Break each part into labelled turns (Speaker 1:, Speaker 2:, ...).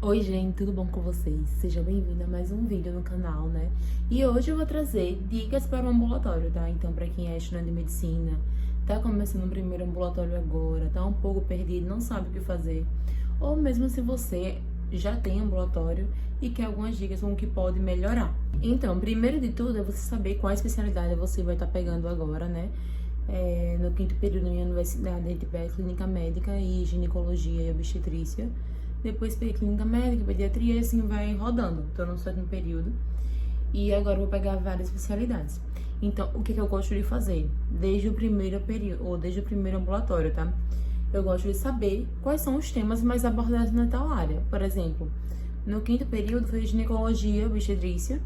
Speaker 1: Oi gente, tudo bom com vocês? Seja bem-vindo a mais um vídeo no canal, né? E hoje eu vou trazer dicas para o ambulatório, tá? Então, para quem é estudante de medicina, tá começando o primeiro ambulatório agora, tá um pouco perdido, não sabe o que fazer, ou mesmo se você já tem ambulatório e quer algumas dicas com o que pode melhorar. Então, primeiro de tudo é você saber qual especialidade você vai estar pegando agora, né? No quinto período da minha universidade, a gente pega clínica médica e ginecologia e obstetrícia. Depois peguei clínica médica, pediatria e assim vai rodando. Tô no sétimo período. E agora eu vou pegar várias especialidades. Então, o que eu gosto de fazer? Desde o primeiro período, ou desde o primeiro ambulatório, tá? Eu gosto de saber quais são os temas mais abordados na tal área. Por exemplo, no quinto período foi ginecologia, obstetrícia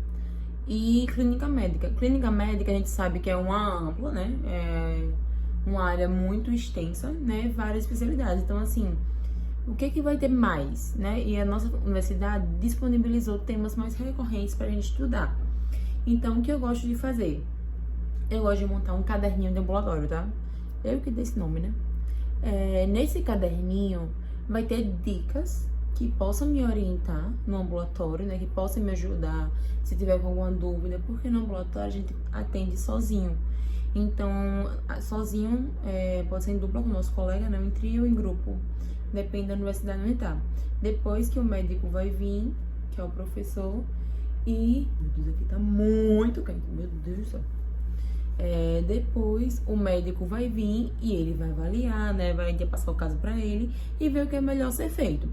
Speaker 1: e clínica médica. Clínica médica a gente sabe que é uma ampla, né? É uma área muito extensa, né? Várias especialidades. Então, assim, o que vai ter mais, né? E a nossa universidade disponibilizou temas mais recorrentes para a gente estudar. Então, o que eu gosto de fazer? Eu gosto de montar um caderninho de ambulatório, tá? Eu que dei esse nome, né? Nesse caderninho vai ter dicas que possam me orientar no ambulatório, né? Que possam me ajudar se tiver com alguma dúvida, porque no ambulatório a gente atende sozinho. Então, sozinho pode ser em dupla com o nosso colega, não em trio ou em grupo. Depende da universidade onde tá. Depois que o médico vai vir, que é o professor, e... Meu Deus, aqui tá muito quente, meu Deus do céu. Depois o médico vai vir e ele vai avaliar, né? Vai passar o caso pra ele e ver o que é melhor ser feito.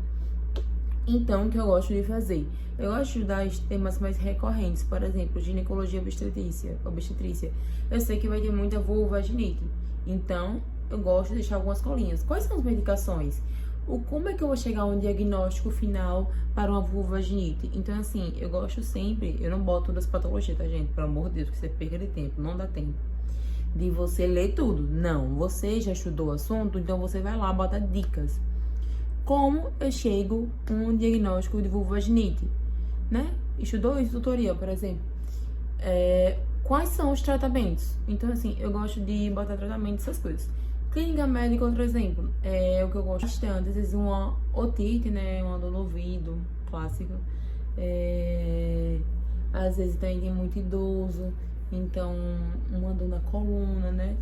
Speaker 1: Então, o que eu gosto de fazer? Eu gosto de estudar os temas mais recorrentes, por exemplo, ginecologia obstetrícia. Eu sei que vai ter muita vulvovaginite, então eu gosto de deixar algumas colinhas. Quais são as medicações? Como é que eu vou chegar a um diagnóstico final para uma vulvovaginite? Então, assim, eu gosto sempre, eu não boto todas as patologias, tá, gente? Pelo amor de Deus, que você perca de tempo, não dá tempo de você ler tudo. Não, você já estudou o assunto, então você vai lá, bota dicas. Como eu chego a um diagnóstico de vulvovaginite, né? Estudou isso, tutorial, por exemplo. Quais são os tratamentos? Então, assim, eu gosto de botar tratamento dessas coisas. Clínica médica, outro exemplo, é o que eu gosto bastante. Às vezes uma otite, né? Uma dor no ouvido, clássica. Às vezes também tem muito idoso, então uma dor na coluna, né?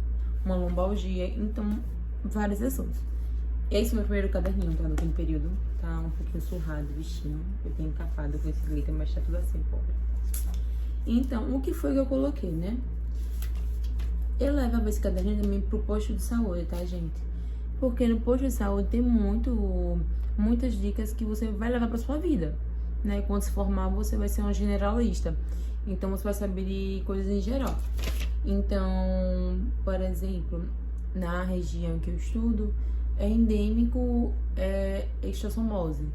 Speaker 1: Uma lombalgia, então vários assuntos. Esse é o meu primeiro caderninho, tá? No quinto período. Tá um pouquinho surrado o bichinho. Eu tenho encapado com esse glitter, mas tá tudo assim, pobre. Então, o que foi que eu coloquei, né? Eu levava esse caderninho também pro posto de saúde, tá, gente? Porque no posto de saúde tem muitas dicas que você vai levar pra sua vida, né? Quando se formar, você vai ser um generalista. Então, você vai saber de coisas em geral. Então, por exemplo, na região que eu estudo, é endêmico esquistossomose.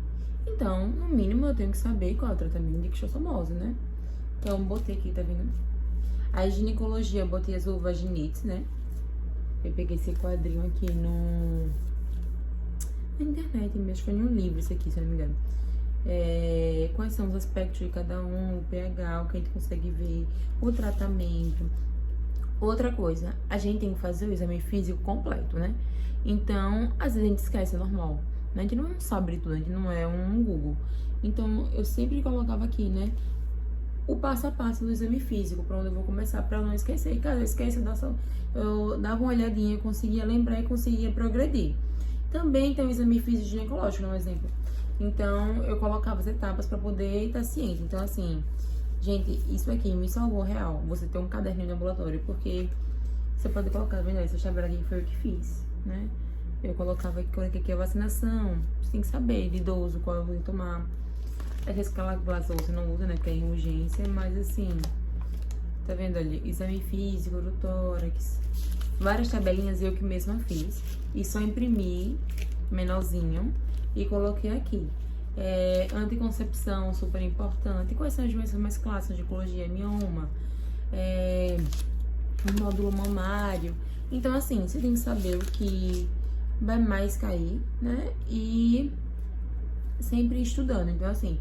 Speaker 1: Então, no mínimo, eu tenho que saber qual é o tratamento de esquistossomose, né? Então, botei aqui, tá vendo? A ginecologia, botei as vulvovaginites, né? Eu peguei esse quadrinho aqui na internet mesmo, foi num livro isso aqui, se eu não me engano. Quais são os aspectos de cada um, o pH, o que a gente consegue ver, o tratamento. Outra coisa, a gente tem que fazer o exame físico completo, né? Então, às vezes a gente esquece, é normal. Né? A gente não sabe de tudo, a gente não é um Google. Então, eu sempre colocava aqui, né? O passo a passo do exame físico, pra onde eu vou começar, pra eu não esquecer. E caso eu esqueça, eu dava uma olhadinha, conseguia lembrar e conseguia progredir. Também tem o exame físico ginecológico, um exemplo. Então, eu colocava as etapas pra poder estar ciente. Então, assim, gente, isso aqui me salvou real. Você ter um caderninho de ambulatório, porque você pode colocar, vendo? Essa tabela aqui foi eu que fiz, né? Eu coloquei aqui a vacinação. Você tem que saber de idoso qual eu vou tomar. Escala glasou você não usa, né? Que é em urgência, mas assim, tá vendo ali? Exame físico, do tórax, várias tabelinhas eu que mesma fiz. E só imprimi menorzinho e coloquei aqui. Anticoncepção, super importante. Quais são as doenças mais clássicas? Ginecologia, mioma, nódulo mamário. Então, assim, você tem que saber o que vai mais cair, né? E sempre estudando. Então, assim,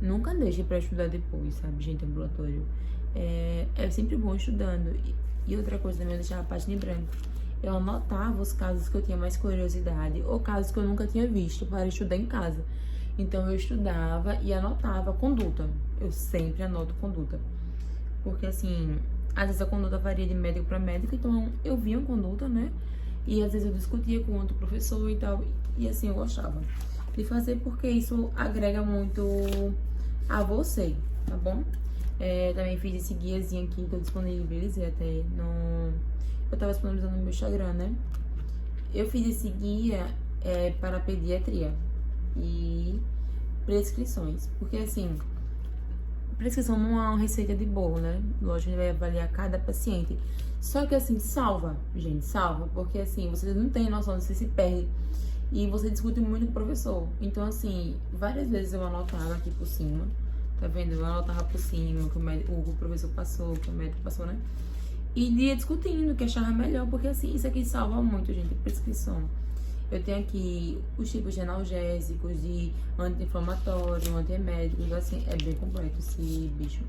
Speaker 1: nunca deixe pra estudar depois, sabe, gente, ambulatório. É sempre bom estudando. E outra coisa também, eu deixava a página em branco. Eu anotava os casos que eu tinha mais curiosidade ou casos que eu nunca tinha visto para estudar em casa. Então eu estudava e anotava conduta. Eu sempre anoto conduta. Porque assim, às vezes a conduta varia de médico para médico, então eu via uma conduta, né? E às vezes eu discutia com outro professor e tal. E assim, eu gostava de fazer porque isso agrega muito a você, tá bom? Também fiz esse guiazinho aqui que eu disponibilizei até no... Eu tava disponibilizando no meu Instagram, né? Eu fiz esse guia para pediatria e prescrições. Porque assim, prescrição não é uma receita de bolo, né? Lógico, a gente vai avaliar cada paciente. Só que assim, salva, gente, salva. Porque assim, você não tem noção, você se perde. E você discute muito com o professor. Então assim, várias vezes eu anotava aqui por cima. Tá vendo? Eu anotava por cima o que o professor passou, o que o médico passou, né? E ia discutindo o que achava melhor, porque assim, isso aqui salva muito, gente, prescrição. Eu tenho aqui os tipos de analgésicos, de anti-inflamatório, antieméticos, assim, é bem completo esse bicho.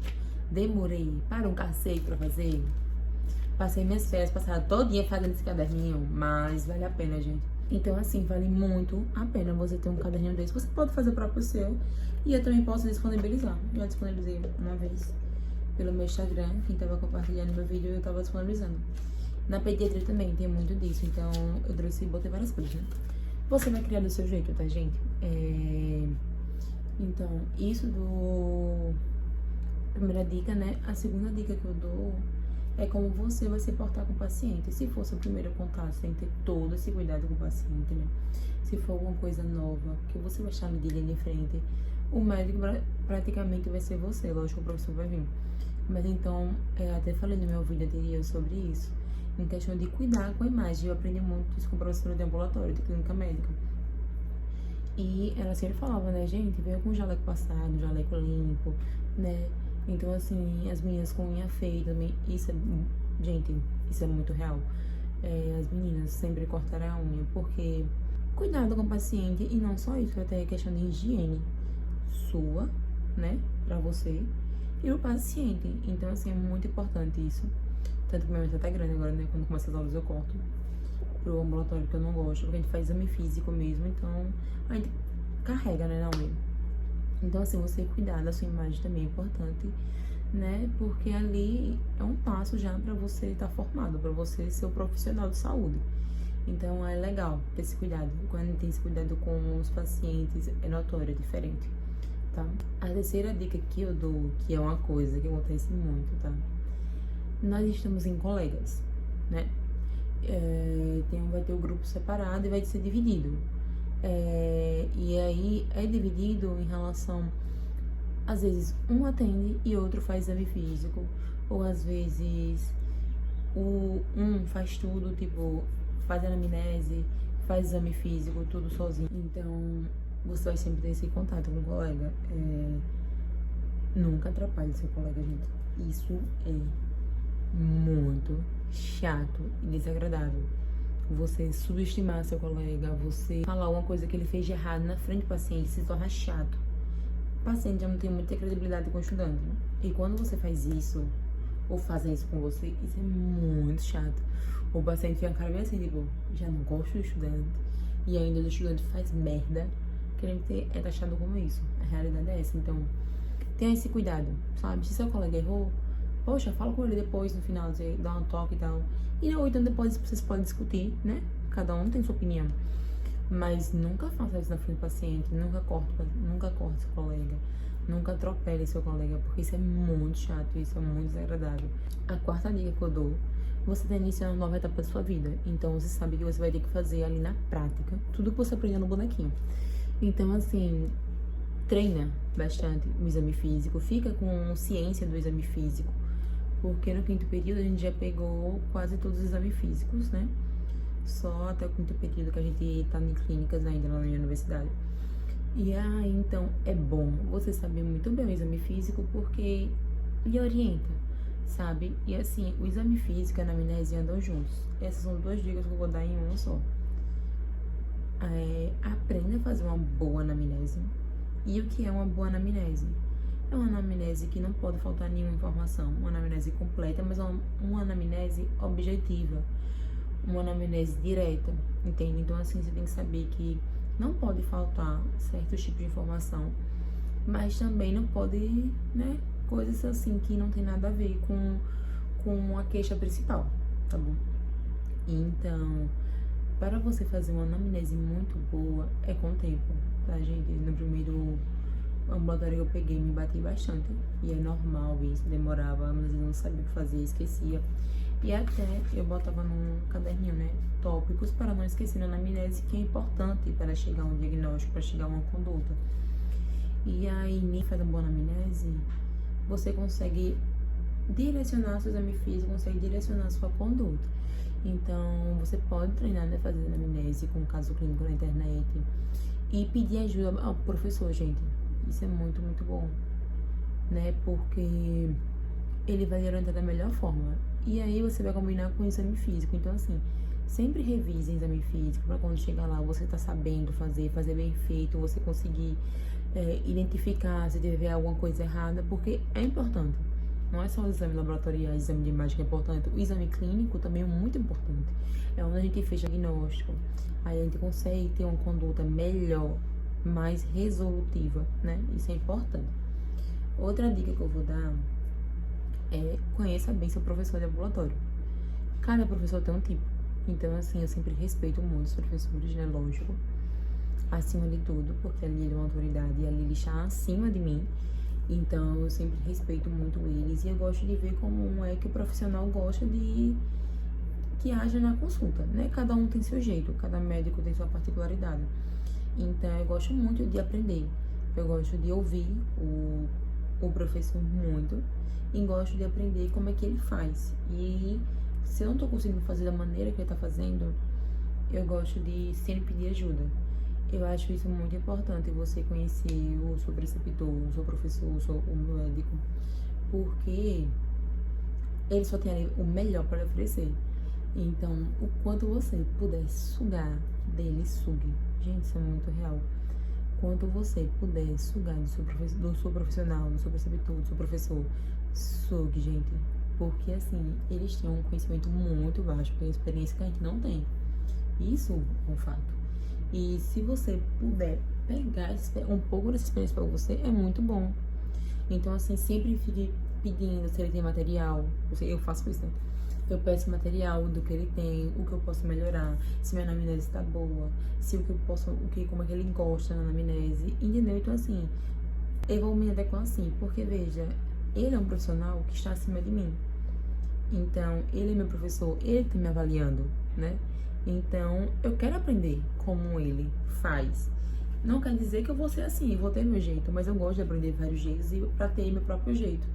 Speaker 1: Demorei para um cacete pra fazer. Passei minhas férias, passava todo dia fazendo esse caderninho, mas vale a pena, gente. Então, assim, vale muito a pena você ter um caderninho desse. Você pode fazer o próprio seu e eu também posso disponibilizar. Já disponibilizei uma vez pelo meu Instagram, quem tava compartilhando meu vídeo, eu tava disponibilizando. Na pediatria também tem muito disso, então eu trouxe e botei várias coisas, né? Você vai criar do seu jeito, tá, gente? Então, isso do... Primeira dica, né? A segunda dica que eu dou é como você vai se portar com o paciente. Se for seu primeiro contato, você tem que ter todo esse cuidado com o paciente, né? Se for alguma coisa nova, que você vai estar de linha de frente, o médico praticamente vai ser você, lógico, o professor vai vir. Mas então, até falei no meu vídeo anterior sobre isso, em questão de cuidar com a imagem. Eu aprendi muito isso com a professora de ambulatório, de clínica médica. E ela sempre falava, né, gente, venha com jaleco passado, jaleco limpo, né? Então, assim, as meninas com unha feita também, gente, isso é muito real. As meninas sempre cortaram a unha, porque cuidado com o paciente, e não só isso, até questão de higiene sua, né, pra você e o paciente. Então, assim, é muito importante isso. Tanto que minha meta tá grande agora, né, quando começa as aulas eu corto pro ambulatório, que eu não gosto, porque a gente faz exame físico mesmo, então a gente carrega, né, na unha. Então, assim, você cuidar da sua imagem também é importante, né? Porque ali é um passo já pra você estar formado, pra você ser o profissional de saúde. Então, é legal ter esse cuidado. Quando a gente tem esse cuidado com os pacientes, é notório, é diferente, tá? A terceira dica que eu dou, que é uma coisa que acontece muito, tá? Nós estamos em colegas, né? Vai ter o grupo separado e vai ser dividido. E aí é dividido em relação, às vezes um atende e outro faz exame físico, ou às vezes um faz tudo, tipo, faz anamnese, faz exame físico, tudo sozinho. Então você vai sempre ter esse contato com o colega. Nunca atrapalhe seu colega, gente. Isso é muito chato e desagradável. Você subestimar seu colega, você falar uma coisa que ele fez de errado na frente do paciente, se torna chato. O paciente já não tem muita credibilidade com o estudante. E quando você faz isso, ou fazem isso com você, isso é muito chato. O paciente fica cara bem assim, tipo, já não gosto do estudante, e ainda o estudante faz merda, querendo é taxado como isso. A realidade é essa. Então, tenha esse cuidado, sabe? Se seu colega errou, poxa, fala com ele depois, no final, dá um toque e tal. E ou então depois vocês podem discutir, né? Cada um tem sua opinião. Mas nunca faça isso na frente do paciente, nunca corte seu colega, nunca atropele seu colega, porque isso é muito chato, isso é muito desagradável. A quarta dica que eu dou, você está iniciando uma nova etapa da sua vida, então você sabe que você vai ter que fazer ali na prática tudo que você aprendeu no bonequinho. Então, assim, treina bastante o exame físico, fica com ciência do exame físico, porque no quinto período a gente já pegou quase todos os exames físicos, né? Só até o quinto período que a gente tá em clínicas ainda lá na minha universidade. E aí, então, é bom você saber muito bem o exame físico, porque lhe orienta, sabe? E assim, o exame físico e a anamnese andam juntos. Essas são duas dicas que eu vou dar em uma só. Aprenda a fazer uma boa anamnese. E o que é uma boa anamnese? É uma anamnese que não pode faltar nenhuma informação. Uma anamnese completa, mas uma anamnese objetiva. Uma anamnese direta, entende? Então, assim, você tem que saber que não pode faltar certos tipos de informação, mas também não pode, né, coisas assim que não tem nada a ver com a queixa principal, tá bom? Então, para você fazer uma anamnese muito boa, é com o tempo, tá, gente? No primeiro ambulatório que eu peguei, me bati bastante, e é normal isso, demorava, mas eu não sabia o que fazer, esquecia. E até eu botava num caderninho, né, tópicos para não esquecer na anamnese, que é importante para chegar a um diagnóstico, para chegar a uma conduta. E aí, nem faz uma boa anamnese, você consegue direcionar seu exame físico, consegue direcionar sua conduta. Então, você pode treinar, né, fazendo anamnese com caso clínico na internet e pedir ajuda ao professor, gente. Isso é muito, muito bom, né, porque ele vai lhe orientar da melhor forma. E aí você vai combinar com o exame físico. Então, assim, sempre revise o exame físico para quando chegar lá você tá sabendo fazer bem feito, você conseguir identificar se tiver alguma coisa errada, porque é importante. Não é só o exame laboratorial, o exame de imagem que é importante, o exame clínico também é muito importante. É onde a gente fez diagnóstico, aí a gente consegue ter uma conduta melhor, mais resolutiva, né? Isso é importante. Outra dica que eu vou dar é conheça bem seu professor de ambulatório. Cada professor tem um tipo, então assim, eu sempre respeito muito os professores, né? Lógico, acima de tudo, porque ali ele é uma autoridade e ali ele está acima de mim. Então, eu sempre respeito muito eles e eu gosto de ver como é que o profissional gosta de que haja na consulta, né? Cada um tem seu jeito, cada médico tem sua particularidade. Então, eu gosto muito de aprender. Eu gosto de ouvir o professor muito e gosto de aprender como é que ele faz. E se eu não tô conseguindo fazer da maneira que ele tá fazendo, eu gosto de sempre pedir ajuda. Eu acho isso muito importante, você conhecer o seu preceptor, o seu professor, o médico, porque ele só tem ali o melhor para oferecer. Então, o quanto você puder sugar dele, sugue. Gente, isso é muito real. Quanto você puder sugar do seu profissional, do seu preceptor, do seu professor, sugue, gente. Porque, assim, eles têm um conhecimento muito vasto, tem experiência que a gente não tem. Isso é um fato. E se você puder pegar um pouco dessa experiência para você, é muito bom. Então, assim, sempre fique pedindo se ele tem material. Eu faço isso, né? Eu peço material do que ele tem, o que eu posso melhorar, se minha anamnese está boa, se o que eu posso, como é que ele gosta na anamnese, entendeu? Então, assim, eu vou me adequar assim, porque, veja, ele é um profissional que está acima de mim. Então, ele é meu professor, ele está me avaliando, né? Então, eu quero aprender como ele faz. Não quer dizer que eu vou ser assim, vou ter meu jeito, mas eu gosto de aprender vários jeitos e pra ter meu próprio jeito.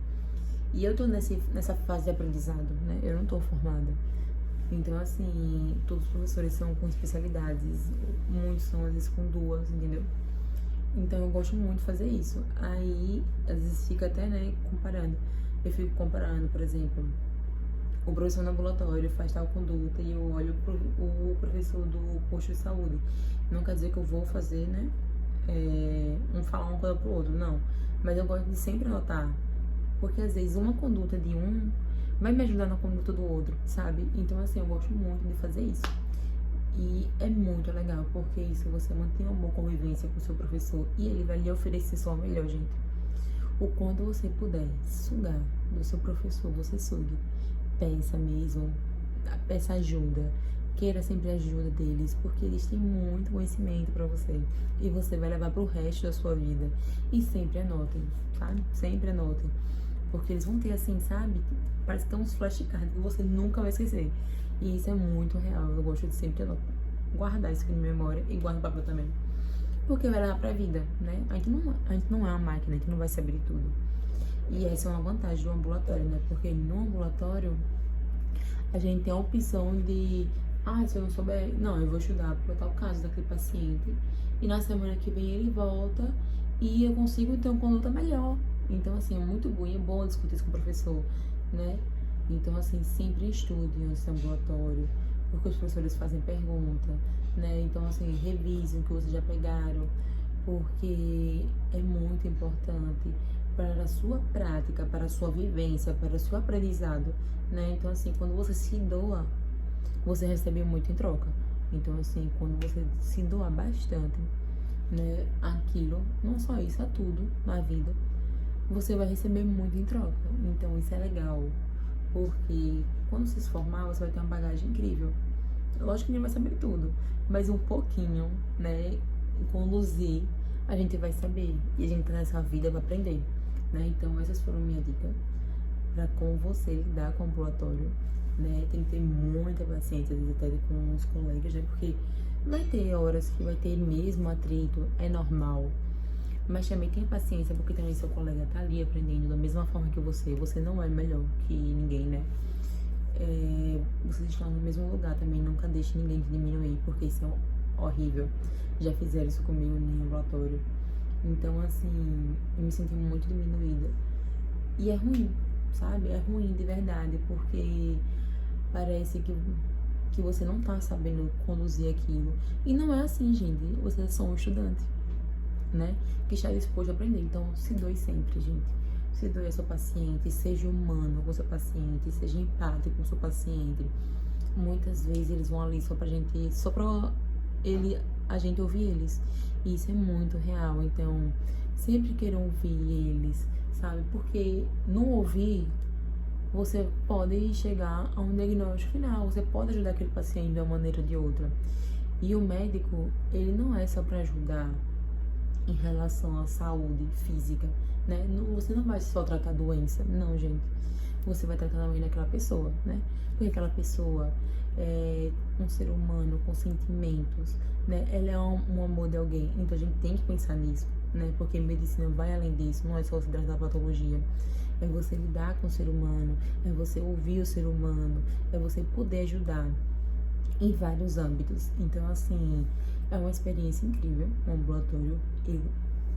Speaker 1: E eu tô nessa fase de aprendizado, né? Eu não tô formada. Então, assim, todos os professores são com especialidades, muitos são, às vezes, com duas, entendeu? Então, eu gosto muito de fazer isso. Aí, às vezes, fica até, né, comparando. Eu fico comparando, por exemplo, o professor no ambulatório faz tal conduta e eu olho o professor do posto de saúde. Não quer dizer que eu vou fazer, né, falar uma coisa pro outro, não. Mas eu gosto de sempre anotar, porque às vezes uma conduta de um vai me ajudar na conduta do outro, sabe? Então, assim, eu gosto muito de fazer isso. E é muito legal, porque isso você mantém uma boa convivência com o seu professor e ele vai lhe oferecer só o melhor, gente. O quanto você puder sugar do seu professor, você sugue. Peça mesmo, peça ajuda, queira sempre a ajuda deles, porque eles têm muito conhecimento pra você e você vai levar pro resto da sua vida. E sempre anotem, sabe? Sempre anotem, porque eles vão ter assim, sabe? Parece que tem uns flashcards que você nunca vai esquecer. E isso é muito real, eu gosto de sempre guardar isso aqui na memória e guardar o papel também, porque vai levar pra vida, né? A gente não é uma máquina, a gente não vai saber de tudo. E essa é uma vantagem do ambulatório, né? Porque no ambulatório, a gente tem a opção de... se eu não souber... Não, eu vou estudar para tal caso daquele paciente. E na semana que vem ele volta e eu consigo ter uma conduta melhor. Então, assim, é muito bom e é bom discutir isso com o professor, né? Então, assim, sempre estude antes do ambulatório, porque os professores fazem pergunta, né? Então, assim, revisem o que vocês já pegaram, porque é muito importante para a sua prática, para a sua vivência, para o seu aprendizado, né? Então, assim, quando você se doa, você recebe muito em troca. Então, assim, quando você se doar bastante, né, aquilo, não só isso, a tudo na vida, você vai receber muito em troca. Então, isso é legal, porque quando você se formar, você vai ter uma bagagem incrível. Lógico que ninguém vai saber tudo, mas um pouquinho, né, conduzir, a gente vai saber. E a gente tá nessa vida pra aprender, né? Então, essas foram minhas dicas pra como você lidar com o ambulatório, né? Tem que ter muita paciência, às vezes até com os colegas, né? Porque vai ter horas que vai ter mesmo atrito, é normal. Mas também tenha paciência, porque também seu colega tá ali aprendendo da mesma forma que você não é melhor que ninguém, né? Vocês estão no mesmo lugar também, nunca deixe ninguém te diminuir, porque isso é horrível. Já fizeram isso comigo no ambulatório. Então, assim, eu me senti muito diminuída. E é ruim, sabe? É ruim de verdade, porque parece que você não tá sabendo conduzir aquilo. E não é assim, gente. Você é só um estudante, né? Que está disposto a aprender. Então, se doe sempre, gente. Se doe ao seu paciente, seja humano com o seu paciente, seja empático com o seu paciente. Muitas vezes eles vão ali só pra a gente ouvir eles. E isso é muito real. Então, sempre queiram ouvir eles, sabe? Porque não ouvir, você pode chegar a um diagnóstico final. Você pode ajudar aquele paciente de uma maneira ou de outra. E o médico, ele não é só pra ajudar em relação à saúde física, né? Você não vai só tratar a doença, não, gente. Você vai tratar também daquela pessoa, né? Porque aquela pessoa é um ser humano com sentimentos, né? Ela é um amor de alguém. Então a gente tem que pensar nisso, né? Porque medicina vai além disso, não é só se tratar da patologia. É você lidar com o ser humano, é você ouvir o ser humano, é você poder ajudar em vários âmbitos. Então, assim, é uma experiência incrível, um ambulatório.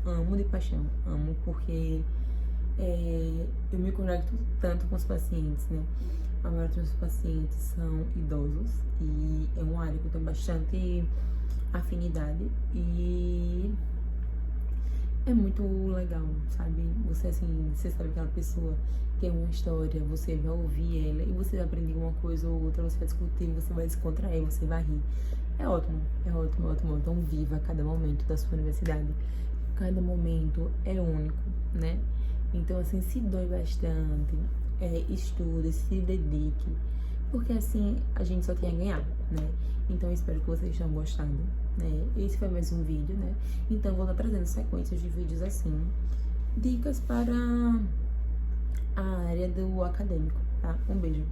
Speaker 1: Eu amo de paixão, amo porque eu me conecto tanto com os pacientes, né? A maioria dos meus pacientes são idosos e é uma área que eu tenho bastante afinidade e é muito legal, sabe? Você, assim, você sabe que aquela pessoa tem uma história, você vai ouvir ela e você vai aprender uma coisa ou outra, você vai discutir, você vai descontrair, você vai rir. É ótimo, é ótimo, é ótimo. Então viva cada momento da sua universidade. Cada momento é único, né? Então, assim, se doe bastante, estude, se dedique, porque assim a gente só tem a ganhar, né? Então, eu espero que vocês tenham gostado, né? Esse foi mais um vídeo, né? Então, eu vou estar trazendo sequências de vídeos assim, dicas para a área do acadêmico, tá? Um beijo.